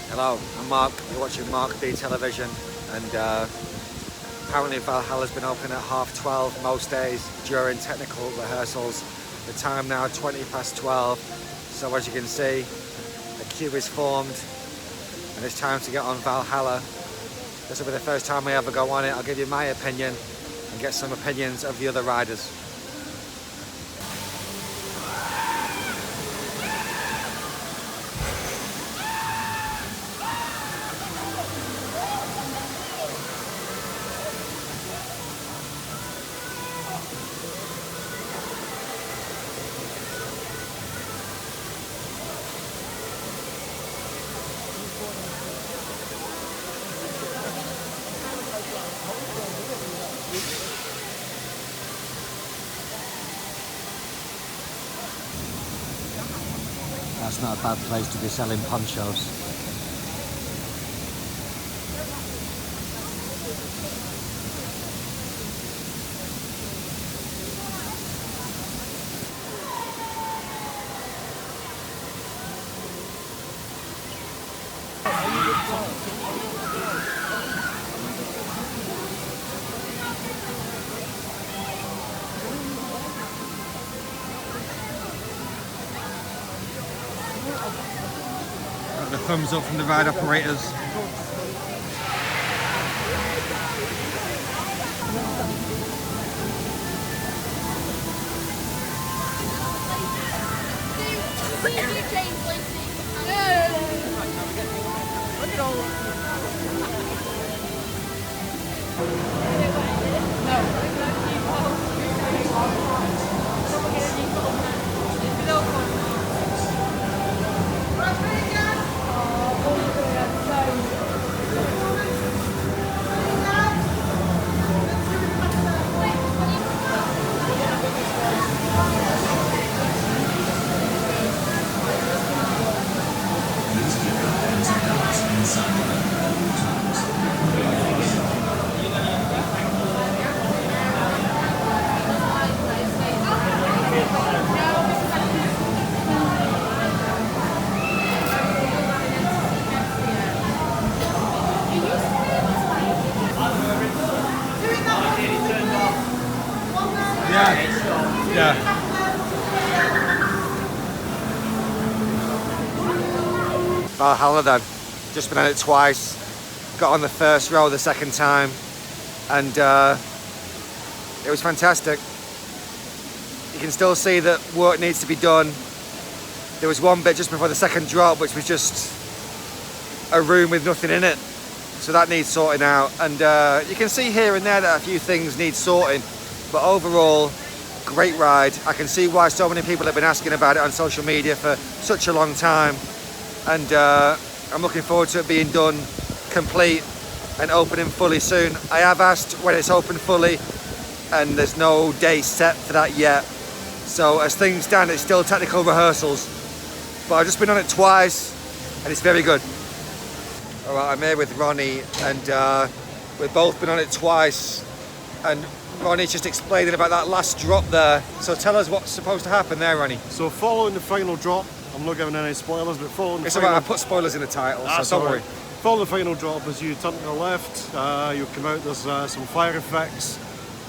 Hello, I'm Mark. You're watching Mark D Television, and apparently Valhalla's been open at 12:30 most days during technical rehearsals. The time now 12:20, so as you can see, a queue is formed, and it's time to get on Valhalla. This will be the first time I ever go on it. I'll give you my opinion and get some opinions of the other riders. That's not a bad place to be selling ponchos. Got the thumbs up from the ride operators. Yeah. Valhalla then. Just been on it twice. Got on the first row the second time, and it was fantastic. You can still see that work needs to be done. There was one bit just before the second drop which was just a room with nothing in it, so that needs sorting out, and you can see here and there that a few things need sorting, but overall great ride. I can see why so many people have been asking about it on social media for such a long time, and I'm looking forward to it being done, complete and opening fully soon. I have asked when it's open fully, and there's no date set for that yet, so as things stand it's still technical rehearsals, but I've just been on it twice and it's very good. Alright, I'm here with Ronnie, and we've both been on it twice, and Ronnie's just explaining about that last drop there. So tell us what's supposed to happen there, Ronnie. So following the final drop, I'm not giving any spoilers, but following the final... I put spoilers in the title, so don't worry. Following the final drop, as you turn to the left, you'll come out, there's some fire effects,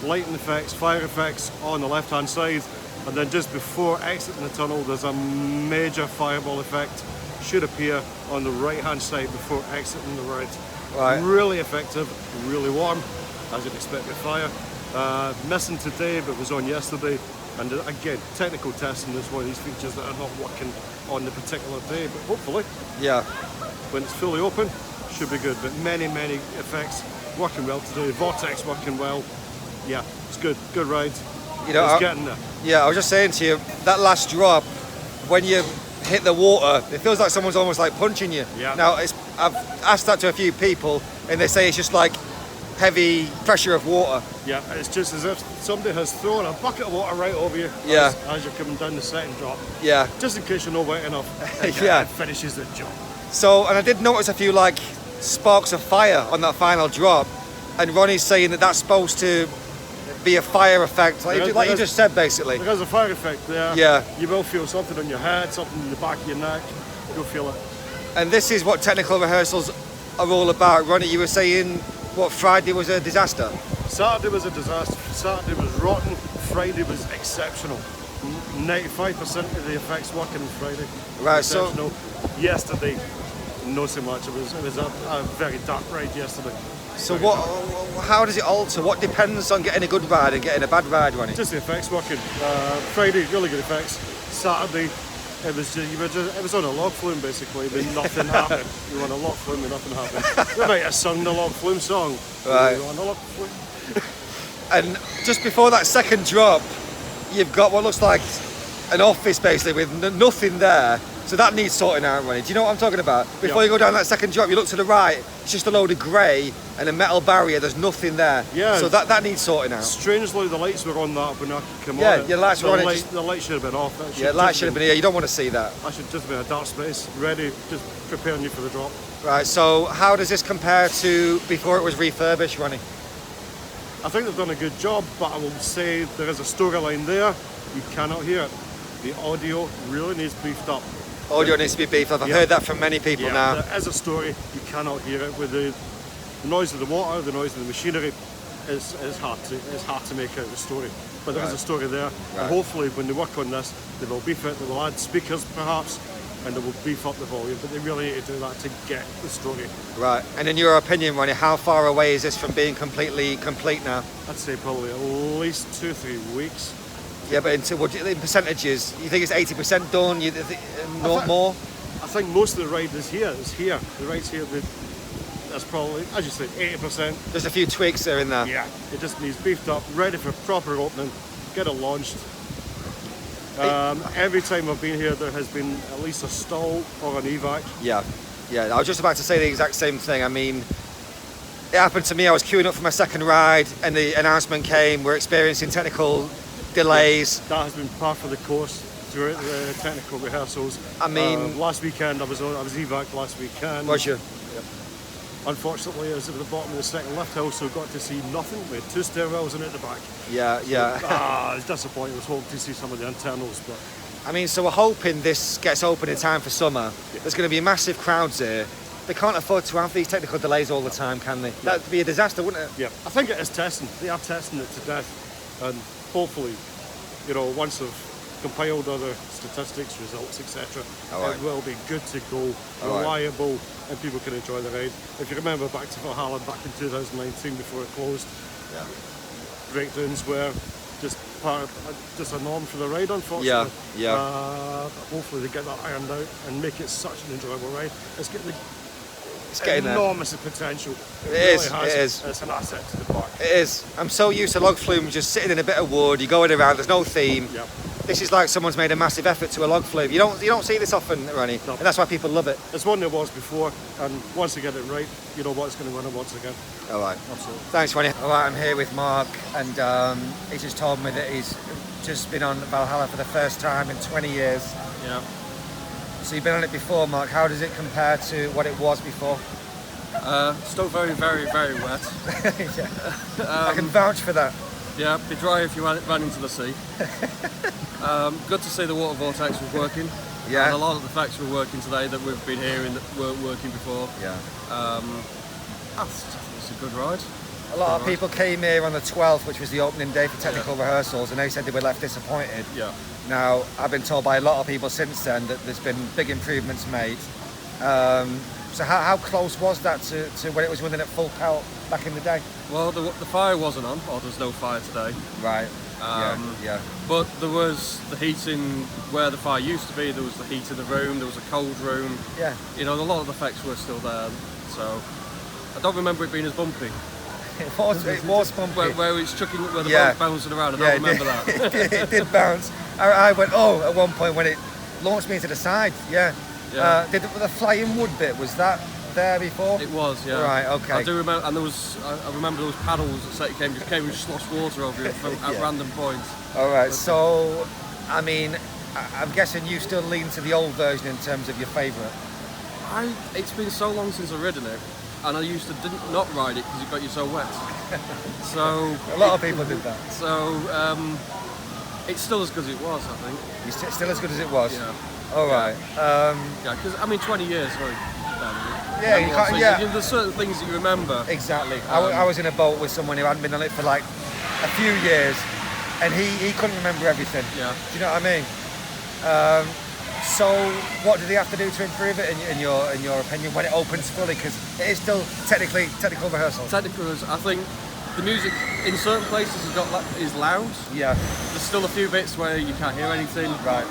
lighting effects, fire effects on the left hand side, and then just before exiting the tunnel there's a major fireball effect, should appear on the right hand side before exiting the ride. Right. Really effective, really warm, as you'd expect with fire. Missing today, but was on yesterday, and again, technical testing is one of these features that are not working on the particular day, but hopefully, yeah, when it's fully open, should be good. But many effects working well today, vortex working well. Yeah, it's good ride. You know, it's getting there. Yeah, I was just saying to you, that last drop, when you hit the water, it feels like someone's almost like punching you. Yeah. Now, I've asked that to a few people, and they say it's just like heavy pressure of water. Yeah, it's just as if somebody has thrown a bucket of water right over you, yeah, as you're coming down the second drop. Yeah. Just in case you're not wet enough. Yeah. It finishes the job. So, and I did notice a few like sparks of fire on that final drop, and Ronnie's saying that that's supposed to be a fire effect, like you just said, basically. Because of fire effect there, yeah, you will feel something on your head, something in the back of your neck, you'll feel it. And this is what technical rehearsals are all about. Ronnie, you were saying, what, Friday was a disaster? Saturday was a disaster. Saturday was rotten. Friday was exceptional. 95% of the effects working on Friday. Right, exceptional. Yesterday, not so much. It was a very dark ride yesterday. So how does it alter? What depends on getting a good ride and getting a bad ride, Ronnie? Just the effects working. Friday, really good effects. Saturday, it was on a log flume basically, but nothing happened. You were on a log flume and nothing happened. We might have sung the log flume song. Right. We were on a log flume. And just before that second drop, you've got what looks like an office basically with nothing there. So that needs sorting out, Ronnie. Do you know what I'm talking about? Before you go down that second drop, you look to the right, it's just a load of grey and a metal barrier, there's nothing there. Yeah. So that needs sorting out. Strangely, the lights were on that when I came on. Yeah, your lights were on it. The light should have been off. Yeah, lights should have been here, you don't want to see that. I should just be in a dark space, ready, just preparing you for the drop. Right, so how does this compare to before it was refurbished, Ronnie? I think they've done a good job, but I will say there is a storyline there. You cannot hear it. The audio really needs beefed up. Audio needs to be beefed up. I've heard that from many people now. There is a story, you cannot hear it. With the noise of the water, the noise of the machinery, it's hard to make out the story. But there is a story there. Right. And hopefully when they work on this, they will beef it, they will add speakers perhaps, and they will beef up the volume. But they really need to do that to get the story. Right, and in your opinion, Ronnie, how far away is this from being completely complete now? I'd say probably at least 2-3 weeks. Yeah, but in percentages, you think it's 80% done? You think more? I think most of the ride is here. The ride's here. That's probably, as you say, 80%. There's a few tweaks there in there. Yeah, it just needs beefed up, ready for proper opening, get it launched. Every time I've been here, there has been at least a stall or an evac. Yeah. I was just about to say the exact same thing. I mean, it happened to me. I was queuing up for my second ride, and the announcement came. We're experiencing technical delays. That has been part of the course throughout the technical rehearsals. I mean, last weekend I was evac last weekend. Was you? Yep. Unfortunately, I was at the bottom of the second lift hill, so got to see nothing. We had 2 stairwells in at the back. Yeah. It's disappointing. I was hoping to see some of the internals, but I mean, so we're hoping this gets open in time for summer. Yeah. There's going to be massive crowds here. They can't afford to have these technical delays all the time, can they? Yeah. That'd be a disaster, wouldn't it? yeah, I think it is testing. They are testing it to death, and hopefully, once they've compiled other statistics, results, etc., it will be good to go, reliable, and people can enjoy the ride. If you remember back to Valhalla back in 2019 before it closed, breakdowns were just a norm for the ride, unfortunately. Hopefully they get that ironed out and make it such an enjoyable ride. It's getting enormous potential. It is. It's an asset to the park. It is. I'm so used to log flume just sitting in a bit of wood. You're going around. There's no theme. Yep. This is like someone's made a massive effort to a log flume. You don't see this often, Ronnie, no. And that's why people love it. It's one there was before, and once they get it right, you know what's going to win it once again. All right. Absolutely. Thanks, Ronnie. All right, I'm here with Mark, and he just told me that he's just been on Valhalla for the first time in 20 years. Yeah. So you've been on it before, Mark. How does it compare to what it was before? Still very, very, very wet. I can vouch for that. Yeah, be dry if you ran into the sea. Good to see the water vortex was working. Yeah. And a lot of the effects were working today that we've been hearing that weren't working before. Yeah. It's a good ride. A lot of people came here on the 12th, which was the opening day for technical rehearsals, and they said they were left disappointed. Yeah. Now, I've been told by a lot of people since then that there's been big improvements made. So how close was that to when it was running at full pelt back in the day? Well, the fire wasn't on, or there's no fire today. Right. But there was the heating where the fire used to be. There was the heat in the room. There was a cold room. Yeah. A lot of the effects were still there. So I don't remember it being as bumpy. It was bumpy. Where it's chucking, where the boat's bouncing around. I don't remember that. It did bounce. I went, at one point when it launched me to the side. Yeah. Did the flying wood bit, was that there before? It was, yeah. Right, okay. I do remember, and I remember those paddles that came and sloshed water over you at random points. All right, so I mean, I'm guessing you still lean to the old version in terms of your favourite. It's been so long since I've ridden it, and I used to not ride it because it got you so wet. So a lot of people did that. So it's still as good as it was, I think. It's still as good as it was. Yeah. All right. Yeah, because I mean, 20 years. Yeah, you can't, yeah. There's certain things that you remember. Exactly. I was in a boat with someone who hadn't been on it for like a few years, and he couldn't remember everything. Yeah. Do you know what I mean? So what do they have to do to improve it in your opinion when it opens fully? Because it is still technical rehearsal. Technical, I think the music in certain places is loud. Yeah. There's still a few bits where you can't hear anything. Right.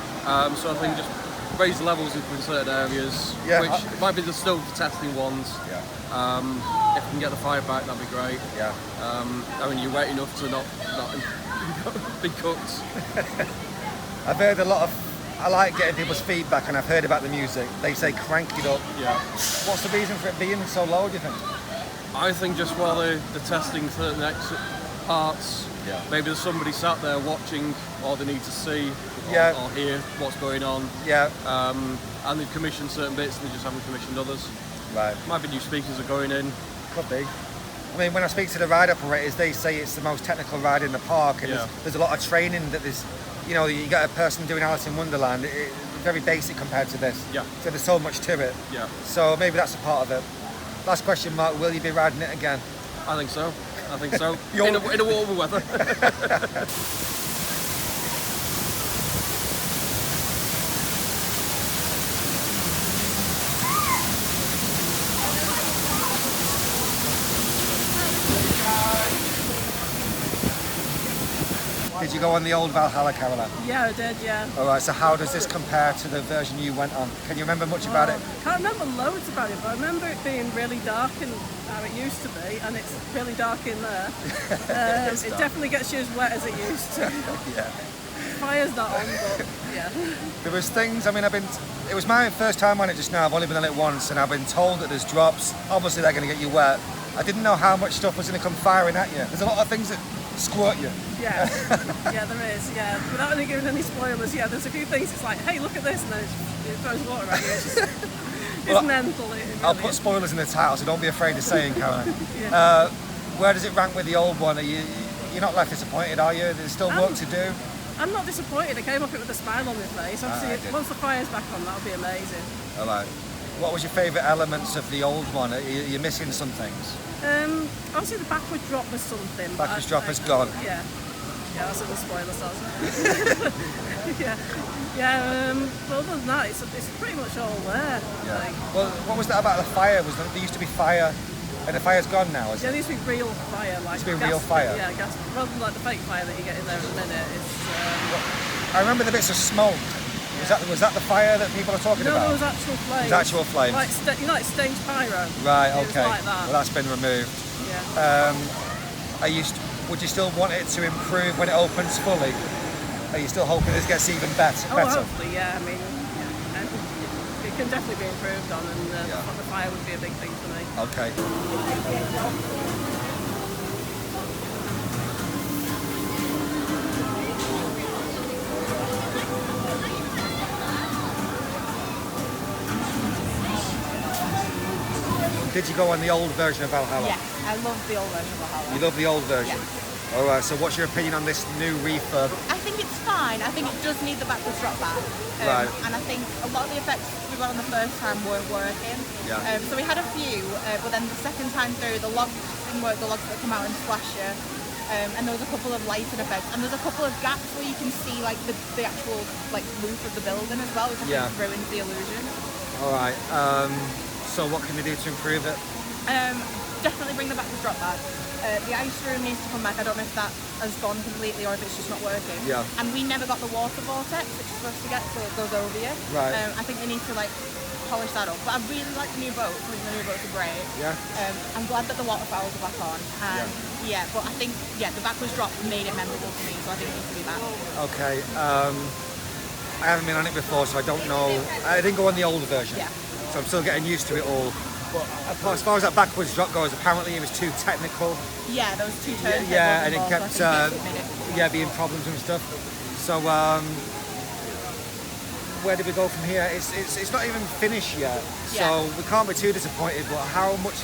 So I think just raise the levels in certain areas, Yeah. which might be still the testing ones. Yeah. If we can get the fire back, that'd be great. Yeah. I mean, you're wet enough to not be cooked. I've heard a lot of. I like getting people's feedback, and I've heard about the music. They say crank it up. Yeah. What's the reason for it being so low, do you think? I think just while they're testing certain exit parts, Yeah. maybe there's somebody sat there watching, or they need to see Yeah. or hear what's going on. Yeah. And they've commissioned certain bits, and they just haven't commissioned others. Right. Might be new speakers are going in. Could be. I mean, when I speak to the ride operators, they say it's the most technical ride in the park, and Yeah. there's a lot of training that there's, you know, you got a person doing Alice in Wonderland, it's very basic compared to this. Yeah. So there's so much to it. Yeah, So maybe that's a part of it. Last question, Mark, will you be riding it again? I think so. I think so. You're- in a warmer weather. Did you go on the old Valhalla, Caroline? Yeah, I did, yeah. All right, so how does this compare to the version you went on? Can you remember much about it? Can't remember loads about it, but I remember it being really dark and how it used to be, and it's really dark in there. It definitely gets you as wet as it used to. Yeah. Fire's not on, but yeah. There was things, I mean, it was my first time on it just now. I've only been on it once, and I've been told that there's drops. Obviously, they're going to get you wet. I didn't know how much stuff was going to come firing at you. There's a lot of things that squirt you. Yeah, yeah, there is, yeah. Without any giving any spoilers, yeah, there's a few things, it's like, hey, look at this, and then it throws water at you. It's just, it's Well, mental. It really I'll put is. spoilers in the title, so don't be afraid of saying, Caroline. Yeah. Where does it rank with the old one? You're not left disappointed, are you? There's still work to do. I'm not disappointed. I came up it with a smile on my face. I Obviously, did. once the fire's back on, that'll be amazing. All right. What was your favourite elements of the old one? You're missing some things. Obviously, the backward drop was something. but Backward drop has gone. Yeah. Yeah, that's in the spoiler sauce. yeah. Yeah, but other than that, it's pretty much all there. Yeah. Like, Well, what was that about the fire? There used to be fire, and the fire's gone now, is yeah, it? there used to be real fire. Like Used to be gas, real fire? Yeah, gas. Rather than like the fake fire that you get in there at the minute. I remember the bits of smoke. Was that the fire that people are talking No, about? there was actual flames. There's actual flames. Like, you know, like stage pyro. Right, It was okay. like that. Well, that's been removed. Yeah. Would you still want it to improve when it opens fully? Are you still hoping it gets even better? Oh, hopefully, yeah. I mean, yeah, I think it can definitely be improved on, and the fire would be a big thing for me. Okay. Did you go on the old version of Valhalla? Yes, I love the old version of Valhalla. You love the old version? All right, so what's your opinion on this new refurb? I think it's fine. I think it does need the backwards drop back. Right. And I think a lot of the effects we got on the first time weren't working. Yeah. So we had a few, but then the second time through, the logs didn't work, the logs that come out and splash you. And there was a couple of lighting effects, and there's a couple of gaps where you can see like the actual like roof of the building as well, which I think ruins the illusion. All right, so what can they do to improve it? Definitely bring the backwards drop back. The ice room needs to come back. I don't know if that has gone completely or if it's just not working. Yeah. And we never got the water vortex, which is supposed to get so it goes over you. Right. I think they need to like polish that up. But I really like the new boats. I think the new boats are great. Yeah. I'm glad that the waterfowls are back on. And yeah, but I think the backwards drop made it memorable to me, so I think it needs to be back. Okay. I haven't been on it before, so I don't know. I didn't go on the older version. Yeah. So I'm still getting used to it all. But as far as that backwards drop goes, apparently it was too technical. Yeah, those two turns. Yeah, and it kept made it. being problems and stuff. So where do we go from here? It's not even finished yet, so we can't be too disappointed. But how much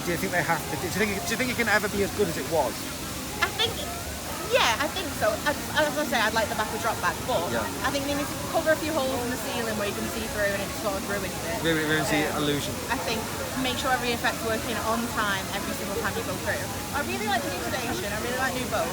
do you think they have to do? Do you think it can ever be as good as it was? I think Yeah, I think so. As I say, I'd like the back with drop back, but Yeah. I think they need to cover a few holes in the ceiling where you can see through and it sort of ruins it. Ruins the illusion. I think make sure every effect's working on time every single time you go through. I really like the new station, I really like new boat.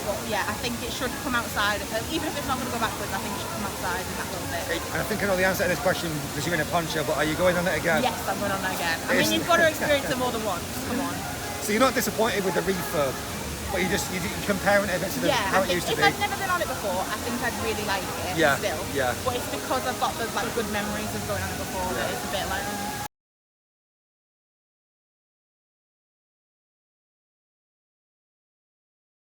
But yeah, I think it should come outside, even if it's not going to go backwards, I think it should come outside in that little bit. And I think I know the answer to this question because you're in a poncho, but are you going on it again? Yes, I'm going on that again. I mean, you've got to experience it more than once, come on. So you're not disappointed with the refurb, but you're comparing it a bit to how it used to if be. I'd never been on it before, I think I'd really like it Yeah, still. yeah. But it's because I've got the good memories of going on it before that it's a bit like,